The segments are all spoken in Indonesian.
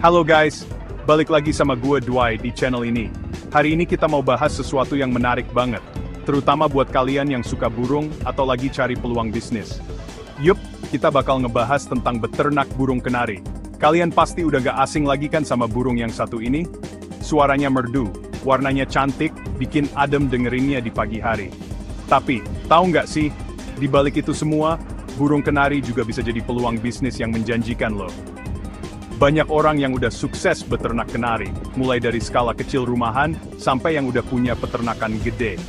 Halo guys, balik lagi sama gue Dwight di channel ini. Hari ini kita mau bahas sesuatu yang menarik banget, terutama buat kalian yang suka burung atau lagi cari peluang bisnis. Yup, kita bakal ngebahas tentang beternak burung kenari. Kalian pasti udah gak asing lagi kan sama burung yang satu ini? Suaranya merdu, warnanya cantik, bikin adem dengerinnya di pagi hari. Tapi, tahu nggak sih, di balik itu semua, burung kenari juga bisa jadi peluang bisnis yang menjanjikan loh. Banyak orang yang udah sukses beternak kenari, mulai dari skala kecil rumahan, sampai yang udah punya peternakan gede.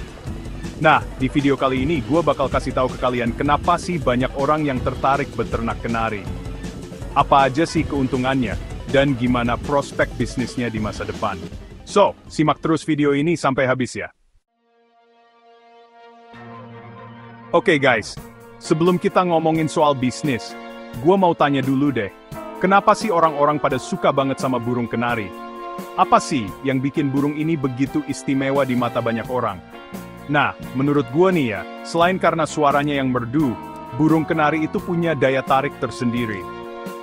Nah, di video kali ini gue bakal kasih tahu ke kalian kenapa sih banyak orang yang tertarik beternak kenari. Apa aja sih keuntungannya, dan gimana prospek bisnisnya di masa depan. So, simak terus video ini sampai habis ya. Oke guys, sebelum kita ngomongin soal bisnis, gue mau tanya dulu deh. Kenapa sih orang-orang pada suka banget sama burung kenari? Apa sih yang bikin burung ini begitu istimewa di mata banyak orang? Nah, menurut gua nih ya, selain karena suaranya yang merdu, burung kenari itu punya daya tarik tersendiri.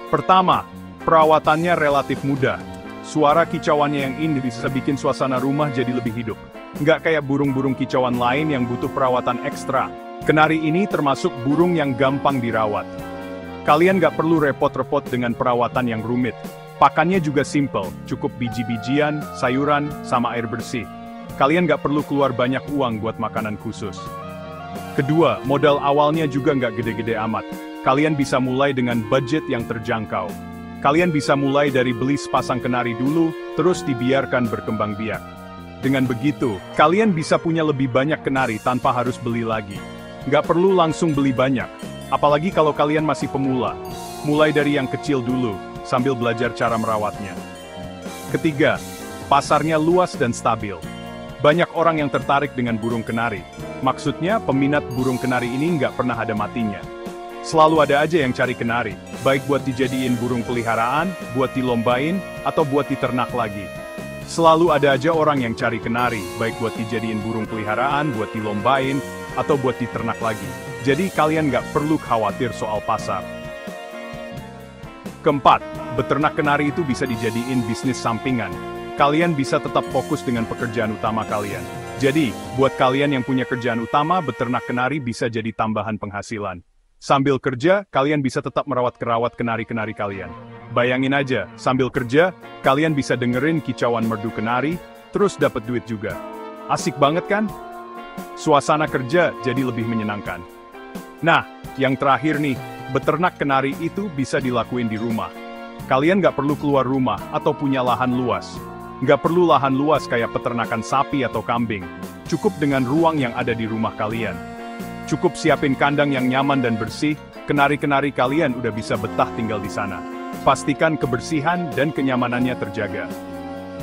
Pertama, perawatannya relatif mudah. Suara kicauannya yang indah bisa bikin suasana rumah jadi lebih hidup. Nggak kayak burung-burung kicauan lain yang butuh perawatan ekstra. Kenari ini termasuk burung yang gampang dirawat. Kalian nggak perlu repot-repot dengan perawatan yang rumit. Pakannya juga simple, cukup biji-bijian, sayuran, sama air bersih. Kalian nggak perlu keluar banyak uang buat makanan khusus. Kedua, modal awalnya juga nggak gede-gede amat. Kalian bisa mulai dengan budget yang terjangkau. Kalian bisa mulai dari beli sepasang kenari dulu, terus dibiarkan berkembang biak. Dengan begitu, kalian bisa punya lebih banyak kenari tanpa harus beli lagi. Nggak perlu langsung beli banyak. Apalagi kalau kalian masih pemula, mulai dari yang kecil dulu, sambil belajar cara merawatnya. Ketiga, pasarnya luas dan stabil. Banyak orang yang tertarik dengan burung kenari. Maksudnya, peminat burung kenari ini nggak pernah ada matinya. Selalu ada aja yang cari kenari, baik buat dijadiin burung peliharaan, buat dilombain, atau buat diternak lagi. Selalu ada aja orang yang cari kenari, baik buat dijadiin burung peliharaan, buat dilombain, atau buat diternak lagi. Jadi kalian nggak perlu khawatir soal pasar. Keempat, beternak kenari itu bisa dijadiin bisnis sampingan. Kalian bisa tetap fokus dengan pekerjaan utama kalian. Jadi, buat kalian yang punya kerjaan utama, beternak kenari bisa jadi tambahan penghasilan. Sambil kerja, kalian bisa tetap merawat kenari-kenari kalian. Bayangin aja, sambil kerja, kalian bisa dengerin kicauan merdu kenari, terus dapat duit juga. Asik banget kan? Suasana kerja jadi lebih menyenangkan. Nah, yang terakhir nih, beternak kenari itu bisa dilakuin di rumah. Kalian nggak perlu keluar rumah atau punya lahan luas. Nggak perlu lahan luas kayak peternakan sapi atau kambing. Cukup dengan ruang yang ada di rumah kalian. Cukup siapin kandang yang nyaman dan bersih, kenari-kenari kalian udah bisa betah tinggal di sana. Pastikan kebersihan dan kenyamanannya terjaga.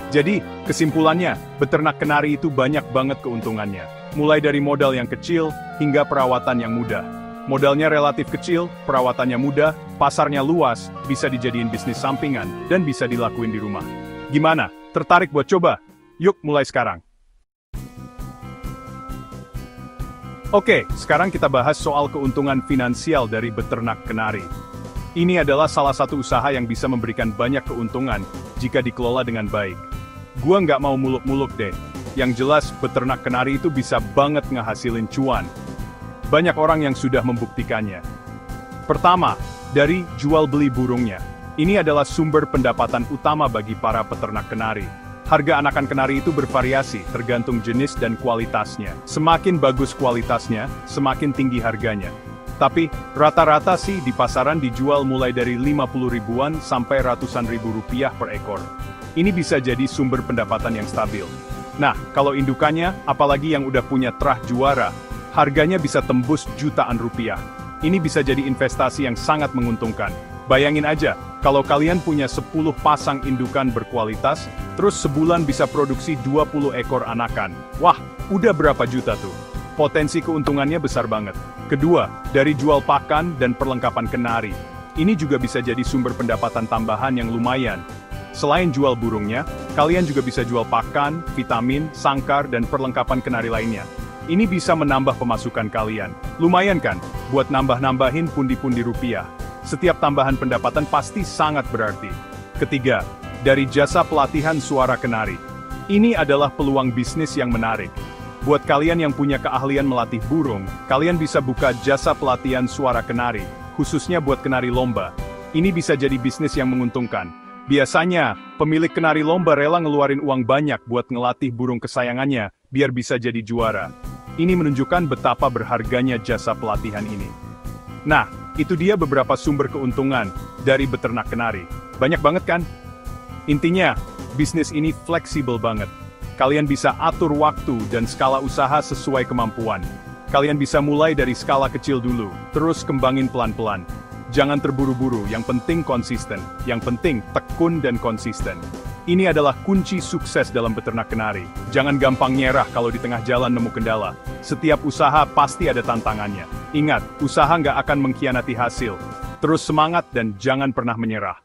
Jadi, kesimpulannya, beternak kenari itu banyak banget keuntungannya. Mulai dari modal yang kecil, hingga perawatan yang mudah. Modalnya relatif kecil, perawatannya mudah, pasarnya luas, bisa dijadiin bisnis sampingan, dan bisa dilakuin di rumah. Gimana? Tertarik buat coba? Yuk mulai sekarang. Oke, sekarang kita bahas soal keuntungan finansial dari beternak kenari. Ini adalah salah satu usaha yang bisa memberikan banyak keuntungan jika dikelola dengan baik. Gua nggak mau muluk-muluk deh. Yang jelas, beternak kenari itu bisa banget ngehasilin cuan. Banyak orang yang sudah membuktikannya. Pertama, dari jual beli burungnya. Ini adalah sumber pendapatan utama bagi para peternak kenari. Harga anakan kenari itu bervariasi, tergantung jenis dan kualitasnya. Semakin bagus kualitasnya, semakin tinggi harganya. Tapi, rata-rata sih di pasaran dijual mulai dari 50 ribuan sampai ratusan ribu rupiah per ekor. Ini bisa jadi sumber pendapatan yang stabil. Nah, kalau indukannya, apalagi yang udah punya terah juara, harganya bisa tembus jutaan rupiah. Ini bisa jadi investasi yang sangat menguntungkan. Bayangin aja, kalau kalian punya 10 pasang indukan berkualitas, terus sebulan bisa produksi 20 ekor anakan. Wah, udah berapa juta tuh? Potensi keuntungannya besar banget. Kedua, dari jual pakan dan perlengkapan kenari. Ini juga bisa jadi sumber pendapatan tambahan yang lumayan. Selain jual burungnya, kalian juga bisa jual pakan, vitamin, sangkar, dan perlengkapan kenari lainnya. Ini bisa menambah pemasukan kalian. Lumayan kan, buat nambah-nambahin pundi-pundi rupiah. Setiap tambahan pendapatan pasti sangat berarti. Ketiga, dari jasa pelatihan suara kenari. Ini adalah peluang bisnis yang menarik. Buat kalian yang punya keahlian melatih burung, kalian bisa buka jasa pelatihan suara kenari, khususnya buat kenari lomba. Ini bisa jadi bisnis yang menguntungkan. Biasanya, pemilik kenari lomba rela ngeluarin uang banyak buat ngelatih burung kesayangannya, biar bisa jadi juara. Ini menunjukkan betapa berharganya jasa pelatihan ini. Nah, itu dia beberapa sumber keuntungan dari beternak kenari. Banyak banget kan? Intinya, bisnis ini fleksibel banget. Kalian bisa atur waktu dan skala usaha sesuai kemampuan. Kalian bisa mulai dari skala kecil dulu, terus kembangin pelan-pelan. Jangan terburu-buru, yang penting konsisten. Yang penting, tekun dan konsisten. Ini adalah kunci sukses dalam beternak kenari. Jangan gampang nyerah kalau di tengah jalan nemu kendala. Setiap usaha pasti ada tantangannya. Ingat, usaha nggak akan mengkhianati hasil. Terus semangat dan jangan pernah menyerah.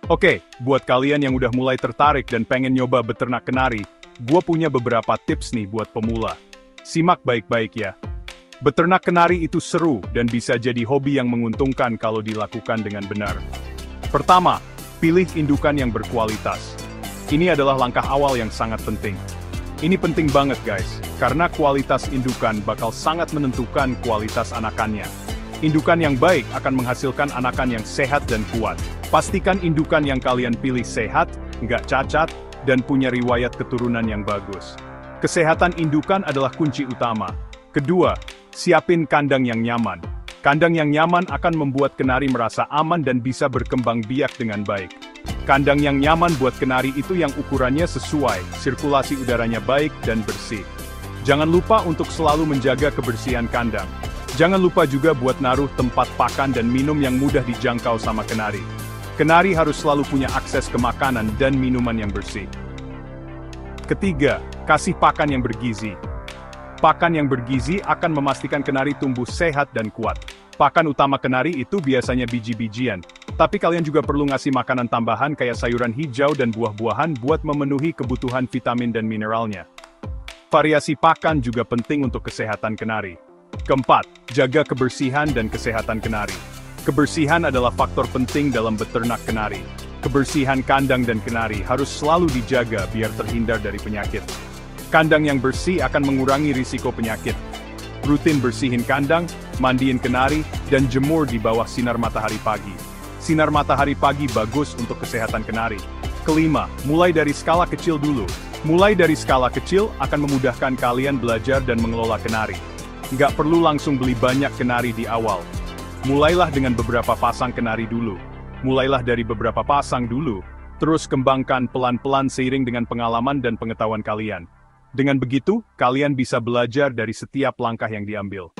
Oke, buat kalian yang udah mulai tertarik dan pengen nyoba beternak kenari, gue punya beberapa tips nih buat pemula. Simak baik-baik ya. Beternak kenari itu seru dan bisa jadi hobi yang menguntungkan kalau dilakukan dengan benar. Pertama, pilih indukan yang berkualitas. Ini adalah langkah awal yang sangat penting. Ini penting banget guys, karena kualitas indukan bakal sangat menentukan kualitas anakannya. Indukan yang baik akan menghasilkan anakan yang sehat dan kuat. Pastikan indukan yang kalian pilih sehat, nggak cacat, dan punya riwayat keturunan yang bagus. Kesehatan indukan adalah kunci utama. Kedua, siapin kandang yang nyaman. Kandang yang nyaman akan membuat kenari merasa aman dan bisa berkembang biak dengan baik. Kandang yang nyaman buat kenari itu yang ukurannya sesuai, sirkulasi udaranya baik dan bersih. Jangan lupa untuk selalu menjaga kebersihan kandang. Jangan lupa juga buat naruh tempat pakan dan minum yang mudah dijangkau sama kenari. Kenari harus selalu punya akses ke makanan dan minuman yang bersih. Ketiga, kasih pakan yang bergizi. Pakan yang bergizi akan memastikan kenari tumbuh sehat dan kuat. Pakan utama kenari itu biasanya biji-bijian, tapi kalian juga perlu ngasih makanan tambahan kayak sayuran hijau dan buah-buahan buat memenuhi kebutuhan vitamin dan mineralnya. Variasi pakan juga penting untuk kesehatan kenari. Keempat, jaga kebersihan dan kesehatan kenari. Kebersihan adalah faktor penting dalam beternak kenari. Kebersihan kandang dan kenari harus selalu dijaga biar terhindar dari penyakit. Kandang yang bersih akan mengurangi risiko penyakit. Rutin bersihin kandang, mandiin kenari, dan jemur di bawah sinar matahari pagi. Sinar matahari pagi bagus untuk kesehatan kenari. Kelima, mulai dari skala kecil dulu. Mulai dari skala kecil akan memudahkan kalian belajar dan mengelola kenari. Nggak perlu langsung beli banyak kenari di awal. Mulailah dengan beberapa pasang kenari dulu. Mulailah dari beberapa pasang dulu, terus kembangkan pelan-pelan seiring dengan pengalaman dan pengetahuan kalian. Dengan begitu, kalian bisa belajar dari setiap langkah yang diambil.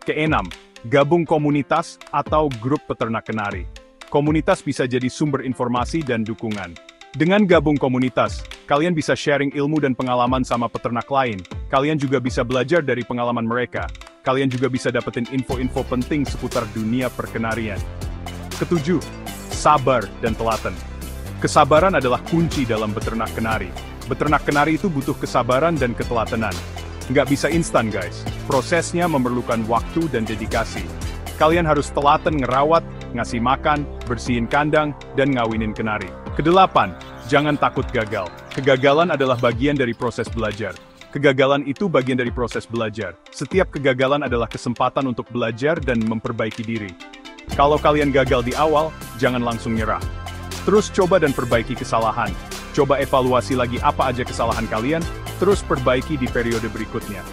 Keenam, gabung komunitas atau grup peternak kenari. Komunitas bisa jadi sumber informasi dan dukungan. Dengan gabung komunitas, kalian bisa sharing ilmu dan pengalaman sama peternak lain. Kalian juga bisa belajar dari pengalaman mereka. Kalian juga bisa dapetin info-info penting seputar dunia perkenarian. Ketujuh, sabar dan telaten. Kesabaran adalah kunci dalam beternak kenari. Beternak kenari itu butuh kesabaran dan ketelatenan. Nggak bisa instan guys, prosesnya memerlukan waktu dan dedikasi. Kalian harus telaten ngerawat, ngasih makan, bersihin kandang, dan ngawinin kenari. Kedelapan, jangan takut gagal. Kegagalan adalah bagian dari proses belajar. Kegagalan itu bagian dari proses belajar. Setiap kegagalan adalah kesempatan untuk belajar dan memperbaiki diri. Kalau kalian gagal di awal, jangan langsung nyerah. Terus coba dan perbaiki kesalahan. Coba evaluasi lagi apa aja kesalahan kalian, terus perbaiki di periode berikutnya.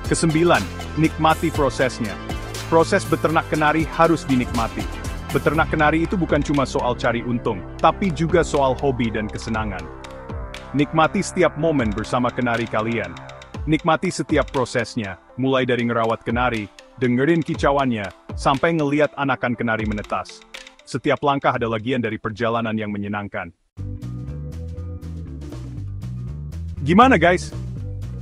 Kesembilan, nikmati prosesnya. Proses beternak kenari harus dinikmati. Beternak kenari itu bukan cuma soal cari untung, tapi juga soal hobi dan kesenangan. Nikmati setiap momen bersama kenari kalian. Nikmati setiap prosesnya, mulai dari ngerawat kenari, dengerin kicauannya, sampai ngeliat anakan kenari menetas. Setiap langkah adalah bagian dari perjalanan yang menyenangkan. Gimana guys?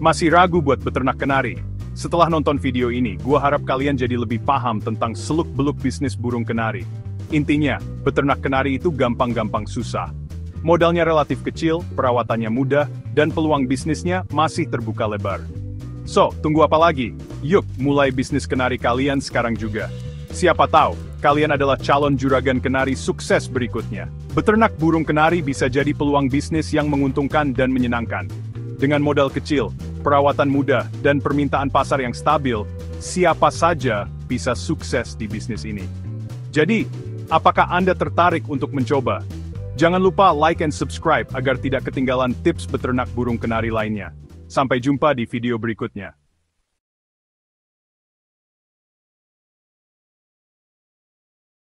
Masih ragu buat beternak kenari? Setelah nonton video ini, gua harap kalian jadi lebih paham tentang seluk-beluk bisnis burung kenari. Intinya, beternak kenari itu gampang-gampang susah. Modalnya relatif kecil, perawatannya mudah, dan peluang bisnisnya masih terbuka lebar. So, tunggu apa lagi? Yuk, mulai bisnis kenari kalian sekarang juga. Siapa tahu, kalian adalah calon juragan kenari sukses berikutnya. Beternak burung kenari bisa jadi peluang bisnis yang menguntungkan dan menyenangkan. Dengan modal kecil, perawatan mudah, dan permintaan pasar yang stabil, siapa saja bisa sukses di bisnis ini. Jadi, apakah Anda tertarik untuk mencoba? Jangan lupa like and subscribe agar tidak ketinggalan tips beternak burung kenari lainnya. Sampai jumpa di video berikutnya.